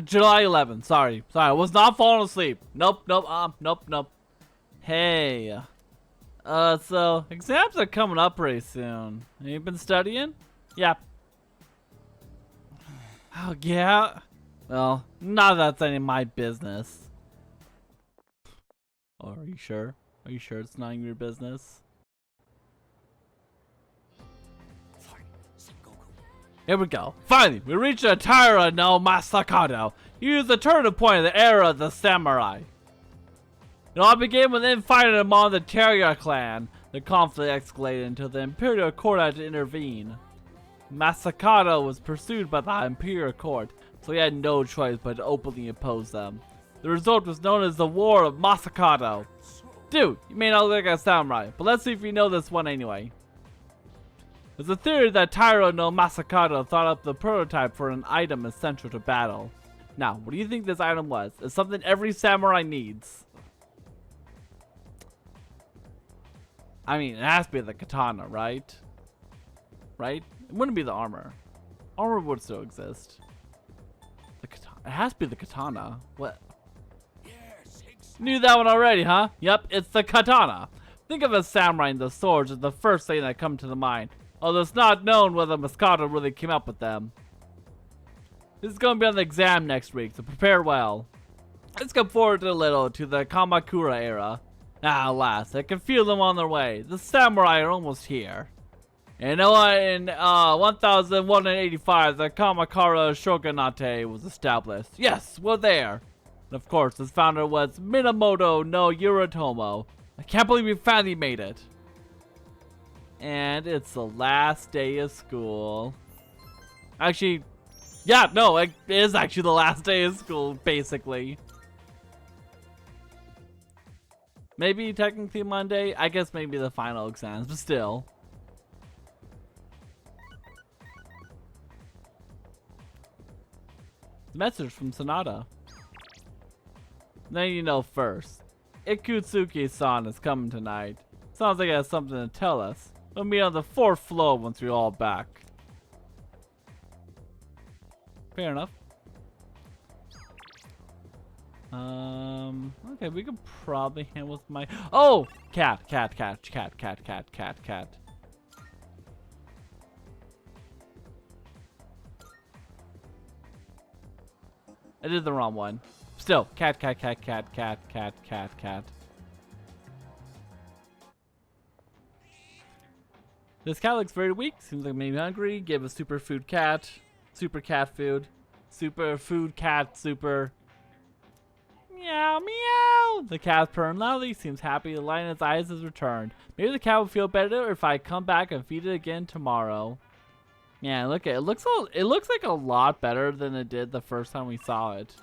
July 11th. Sorry. I was not falling asleep. Nope. Hey. So exams are coming up pretty soon. You been studying? Yeah. Oh, yeah? Well, not that that's any of my business. Oh, are you sure? Are you sure it's not your business? Here we go. Finally, we reached the Taira no Masakado. He was the turning point of the era of the samurai. It all began with infighting among the Taira clan. The conflict escalated until the Imperial Court had to intervene. Masakado was pursued by the Imperial Court, so he had no choice but to openly oppose them. The result was known as the War of Masakado. Dude, you may not look like a samurai, but let's see if you know this one anyway. There's a theory that Taira no Masakado thought up the prototype for an item essential to battle. Now, what do you think this item was? It's something every samurai needs. I mean, it has to be the katana, right? Right? It wouldn't be the armor. Armor would still exist. The katana. It has to be the katana. What? Knew that one already, huh? Yep, it's the katana. Think of a samurai and the swords as the first thing that come to the mind. Although it's not known whether Masakado really came up with them. This is going to be on the exam next week, so prepare well. Let's come forward a little to the Kamakura era. Alas, I can feel them on their way. The samurai are almost here. And you know what? In 1185, the Kamakura Shogunate was established. Yes, we're there. And of course, its founder was Minamoto no Yoritomo. I can't believe we finally made it. And it's the last day of school. Actually, yeah, no, it is actually the last day of school, basically. Maybe technically Monday. I guess maybe the final exams, but still. Message from Sonata. Now you know first. Ikutsuki-san is coming tonight. Sounds like he has something to tell us. We'll meet on the 4th floor once we're all back. Fair enough. Okay, we could probably handle with my... Oh! Cat. I did the wrong one. Still, cat. This cat looks very weak. Seems like maybe hungry. Give a super food cat. Super cat food. Super food cat. Super. Meow meow. The cat purring loudly. Seems happy. The light in its eyes has returned. Maybe the cat will feel better if I come back and feed it again tomorrow. Yeah, look at it. It looks like a lot better than it did the first time we saw it.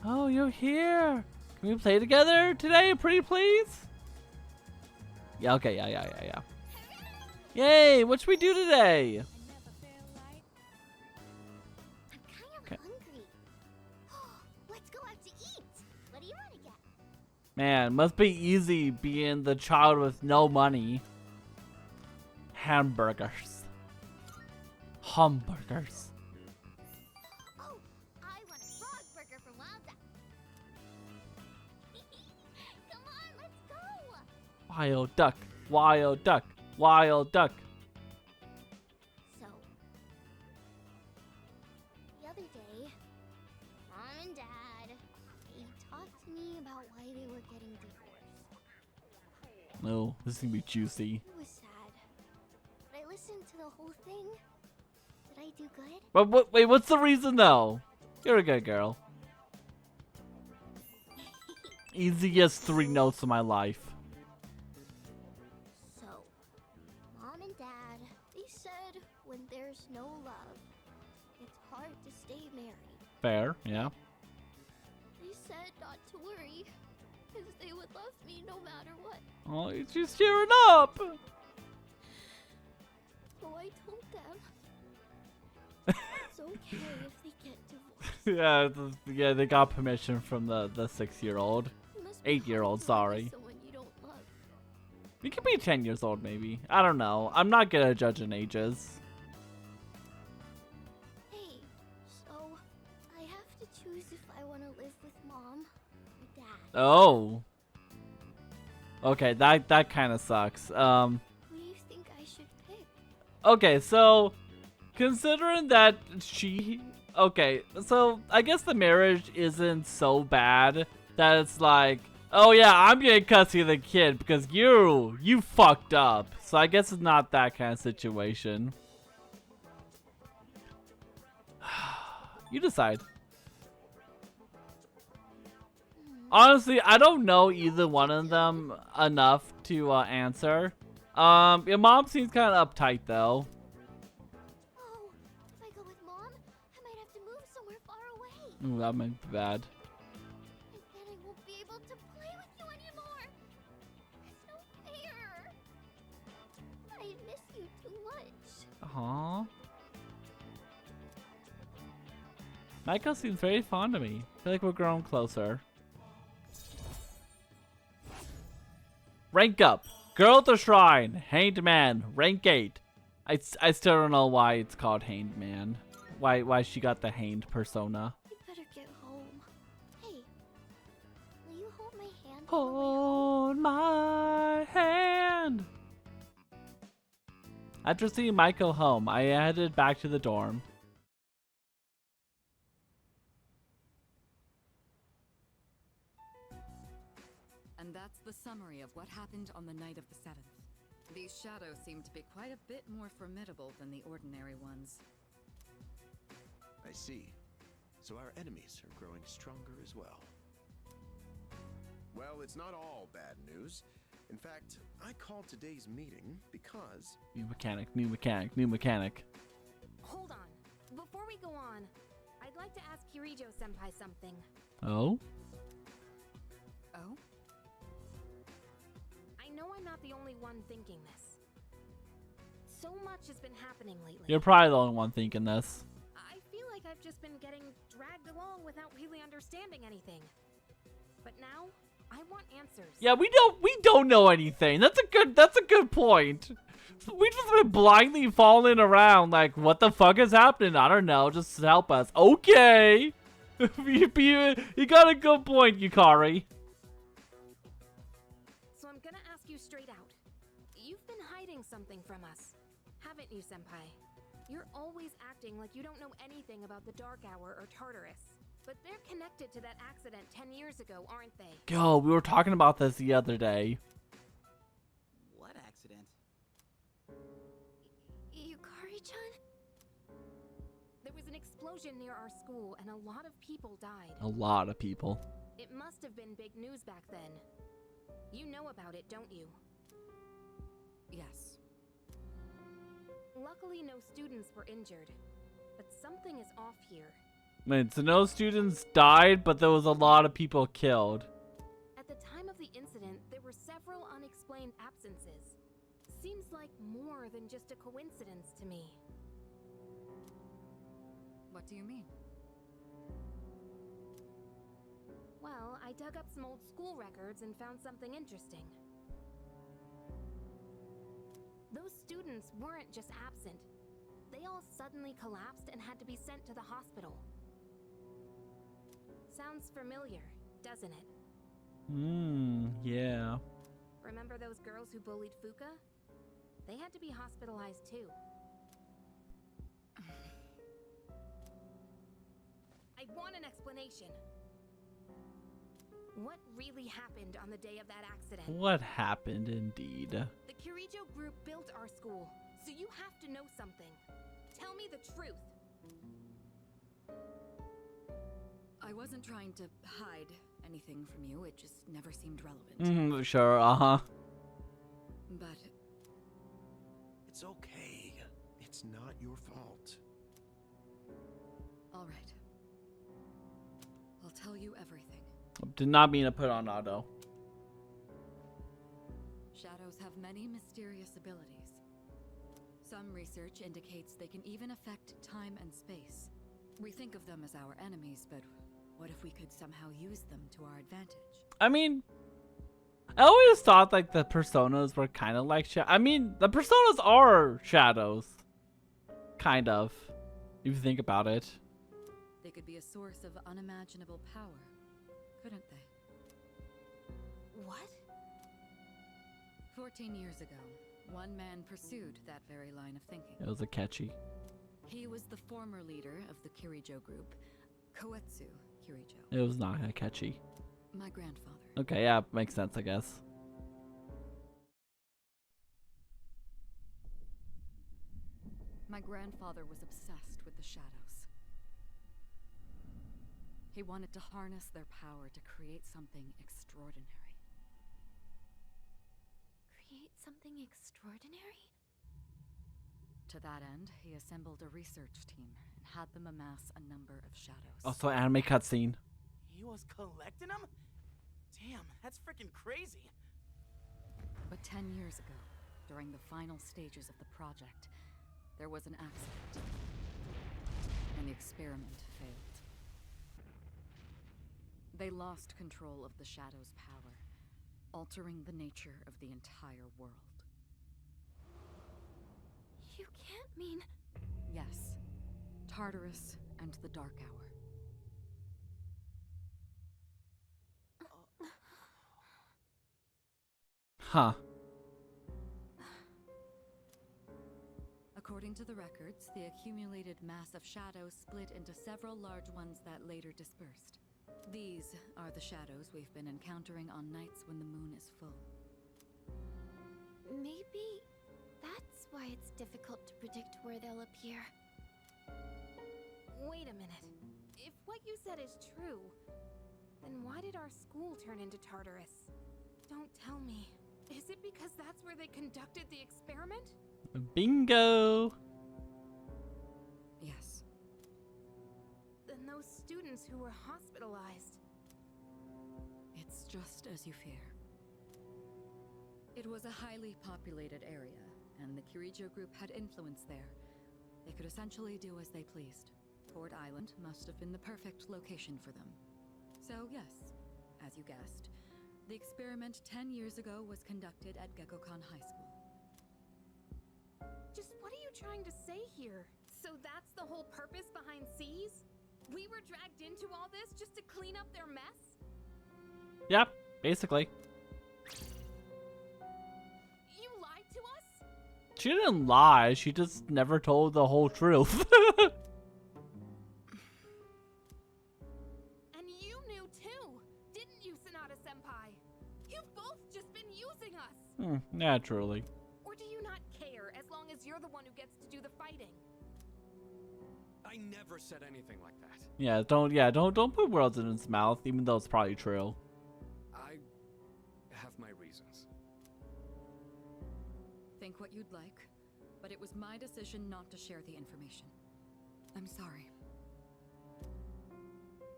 Oh, you're here. Can we play together today, pretty please? Yeah, okay, yeah. Yay, what should we do today? I'm kind of hungry. Let's go out to eat. What do you want to get? Man, must be easy being the child with no money. Hamburgers. Oh, I want a frog burger from Wild Duck. Come on, let's go. Wild duck. So, the other day, Mom and Dad, they talked to me about why they were getting divorced. No, this is gonna be juicy. It was sad, but I listened to the whole thing. Did I do good? But wait, what's the reason though? You're a good girl. Easiest 3 notes of my life. So, Mom and Dad, they said when there's no love, it's hard to stay married. Fair, yeah. They said not to worry, because they would love me no matter what. Oh, she's cheering up. So I told them it's okay if they get divorced. yeah, they got permission from the 6-year-old. It must be 8-year-old, hard to live with sorry. someone you don't love. You could be 10 years old, maybe. I don't know. I'm not good at judging ages. Hey, so I have to choose if I want to live with Mom or Dad. Oh. Okay, that kind of sucks. Who do you think I should pick? Okay, so considering that okay, so I guess the marriage isn't so bad that it's like, oh yeah, I'm getting custody of the kid because you fucked up. So I guess it's not that kind of situation. You decide. Honestly, I don't know either one of them enough to answer. Your mom seems kind of uptight though. Oh, if I go with Mom, I might have to move somewhere far away. Ooh, that might be bad. And then I won't be able to play with you anymore. That's no fair. I miss you too much. Aww. Michael seems very fond of me. I feel like we're growing closer. Rank up. Girl at the Shrine. Hanged Man. Rank 8. I still don't know why it's called Hanged Man. Why she got the hanged persona. We better get home. Hey, will you hold my hand? Hold my hand. After seeing Michael home, I headed back to the dorm. And that's the summary of what happened on the night of the 7th. These shadows seem to be quite a bit more formidable than the ordinary ones. I see. So our enemies are growing stronger as well. Well, it's not all bad news. In fact, I called today's meeting because... New mechanic, new mechanic, new mechanic. Hold on. Before we go on, I'd like to ask Kirijo-senpai something. Oh? Oh? I know I'm not the only one thinking this. So much has been happening lately. You're probably the only one thinking this. I feel like I've just been getting dragged along without really understanding anything. But now, I want answers. Yeah, we don't know anything. That's a good point. We just been blindly falling around like, what the fuck is happening? I don't know. Just help us. Okay. you got a good point, Yukari. So I'm gonna ask you straight out. You've been hiding something from us, haven't you, senpai? You're always acting like you don't know anything about the Dark Hour or Tartarus. But they're connected to that accident 10 years ago, aren't they? Yo, we were talking about this the other day. What accident? Yukari-chan? There was an explosion near our school and a lot of people died. A lot of people. It must have been big news back then. You know about it, don't you? Yes. Luckily, no students were injured. But something is off here. Man, so no students died, but there was a lot of people killed. At the time of the incident, there were several unexplained absences. Seems like more than just a coincidence to me. What do you mean? Well, I dug up some old school records and found something interesting. Those students weren't just absent. They all suddenly collapsed and had to be sent to the hospital. Sounds familiar, doesn't it? Yeah. Remember those girls who bullied Fuka? They had to be hospitalized too. I want an explanation. What really happened on the day of that accident? What happened indeed? The Kirijo group built our school, so you have to know something. Tell me the truth. I wasn't trying to hide anything from you. It just never seemed relevant. Sure, uh-huh. But It's okay. It's not your fault. all right. I'll tell you everything. Did not mean to put on auto. Shadows have many mysterious abilities. Some research indicates they can even affect time and space. We think of them as our enemies, but what if we could somehow use them to our advantage? I mean, I always thought like the personas were kind of like I mean, the personas are shadows. Kind of. If you think about it. They could be a source of unimaginable power, couldn't they? What? 14 years ago, one man pursued that very line of thinking. It was a catchy. He was the former leader of the Kirijo group, Koetsu Kirijo. It was not a catchy. My grandfather. Okay, yeah, makes sense, I guess. My grandfather was obsessed with the shadows. He wanted to harness their power to create something extraordinary. Create something extraordinary? To that end, he assembled a research team and had them amass a number of shadows. Also, anime cutscene. He was collecting them? Damn, that's freaking crazy. But 10 years ago, during the final stages of the project, there was an accident, and the experiment failed. They lost control of the Shadow's power, altering the nature of the entire world. You can't mean... Yes, Tartarus and the Dark Hour. Huh. According to the records, the accumulated mass of shadows split into several large ones that later dispersed. These are the shadows we've been encountering on nights when the moon is full. Maybe that's why it's difficult to predict where they'll appear. Wait a minute. If what you said is true, then why did our school turn into Tartarus? Don't tell me. Is it because that's where they conducted the experiment? Bingo! Yes. Then those students who were hospitalized. It's just as you fear. It was a highly populated area, and the Kirijo group had influence there. They could essentially do as they pleased. Tord Island must have been the perfect location for them. So yes, as you guessed, the experiment 10 years ago was conducted at Gekkokan High School. Just what are you trying to say here? So that's the whole purpose behind C's? We were dragged into all this just to clean up their mess? Yep, basically. You lied to us? She didn't lie, she just never told the whole truth. And you knew too, didn't you, Sanada-senpai? You've both just been using us! Naturally. Or do you not care as long as you're the one who gets to do the fighting? I never said anything like that. Don't put words in his mouth, even though it's probably true. I have my reasons. Think what you'd like, but it was my decision not to share the information. I'm sorry.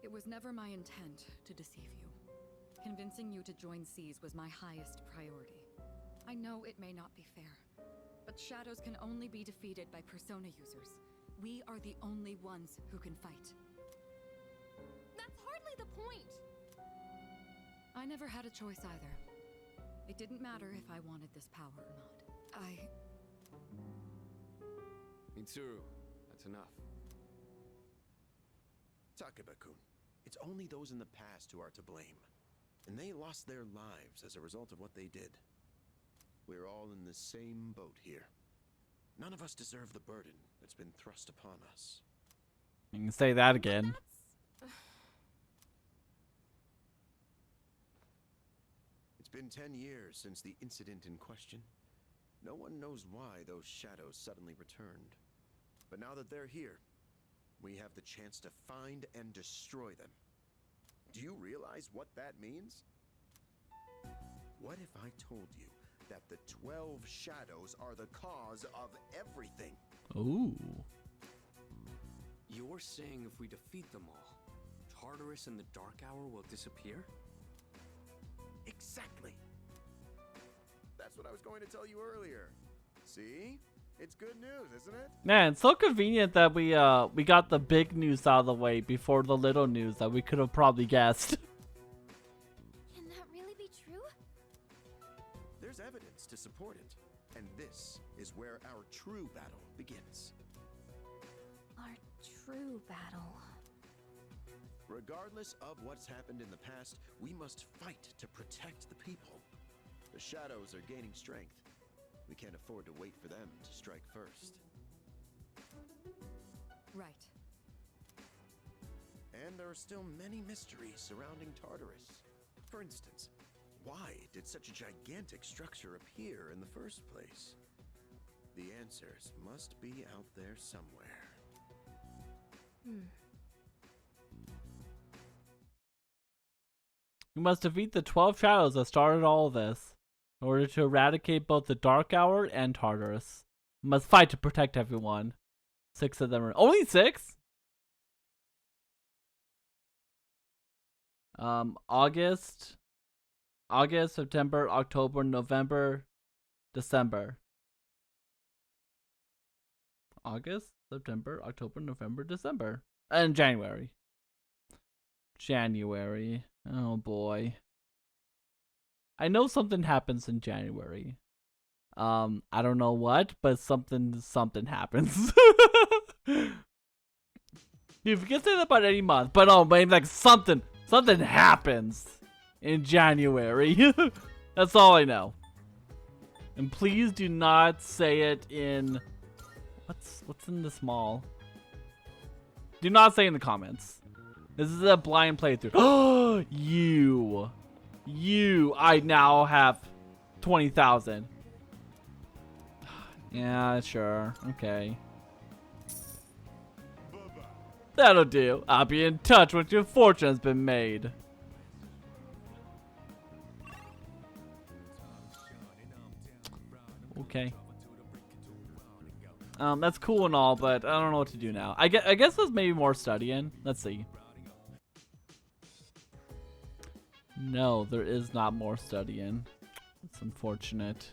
It was never my intent to deceive you. Convincing you to join C's was my highest priority. I know it may not be fair, but shadows can only be defeated by persona users. We are the only ones who can fight. That's hardly the point! I never had a choice either. It didn't matter if I wanted this power or not. Mitsuru, that's enough. Takeba-kun, it's only those in the past who are to blame. And they lost their lives as a result of what they did. We're all in the same boat here. None of us deserve the burden that's been thrust upon us. You can say that again. It's been 10 years since the incident in question. No one knows why those shadows suddenly returned. But now that they're here, we have the chance to find and destroy them. Do you realize what that means? What if I told you that the 12 shadows are the cause of everything? Ooh. You're saying if we defeat them all, Tartarus and the Dark Hour will disappear? Exactly. That's what I was going to tell you earlier. See? It's good news, isn't it? Man, it's so convenient that we got the big news out of the way before the little news that we could have probably guessed. Can that really be true? evidence to support it. And this is where our true battle begins. Our true battle. Regardless of what's happened in the past, we must fight to protect the people. The shadows are gaining strength. We can't afford to wait for them to strike first. Right. And there are still many mysteries surrounding Tartarus. For instance, why did such a gigantic structure appear in the first place? The answers must be out there somewhere. You must defeat the 12 shadows that started all of this in order to eradicate both the Dark Hour and Tartarus. You must fight to protect everyone. 6 of them are only 6? August, September, October, November, December. August, September, October, November, December. And January. January. Oh boy. I know something happens in January. I don't know what, but something happens. You can say that about any month, but oh man, like something happens in January. That's all I know. And please do not say it in what's in this mall. Do not say in the comments. This is a blind playthrough. Oh, I now have 20,000. Yeah, sure. Okay. That'll do. I'll be in touch once your fortune has been made. Okay. That's cool and all, but I don't know what to do now. I guess there's maybe more studying. Let's see. No, there is not more studying. It's unfortunate.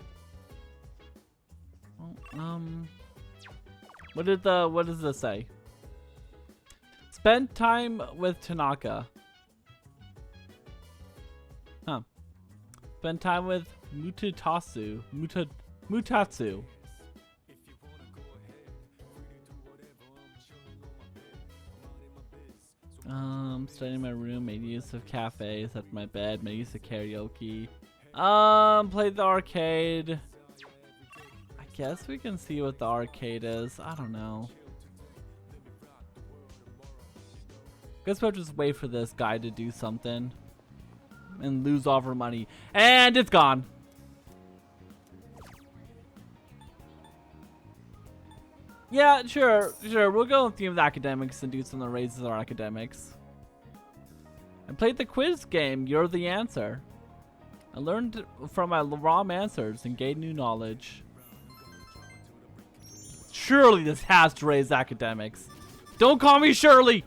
Well, what does this say? Spend time with Tanaka. Huh. Spend time with Mutatsu. Studying in my room, made use of cafes at my bed, made use of karaoke. Played the arcade. I guess we can see what the arcade is. I don't know. Guess we'll just wait for this guy to do something and lose all of our money. And it's gone. Yeah, sure. We'll go with theme of academics and do some that raises our academics. I played the quiz game, You're the Answer. I learned from my wrong answers and gained new knowledge. Surely this has to raise academics. Don't call me Shirley!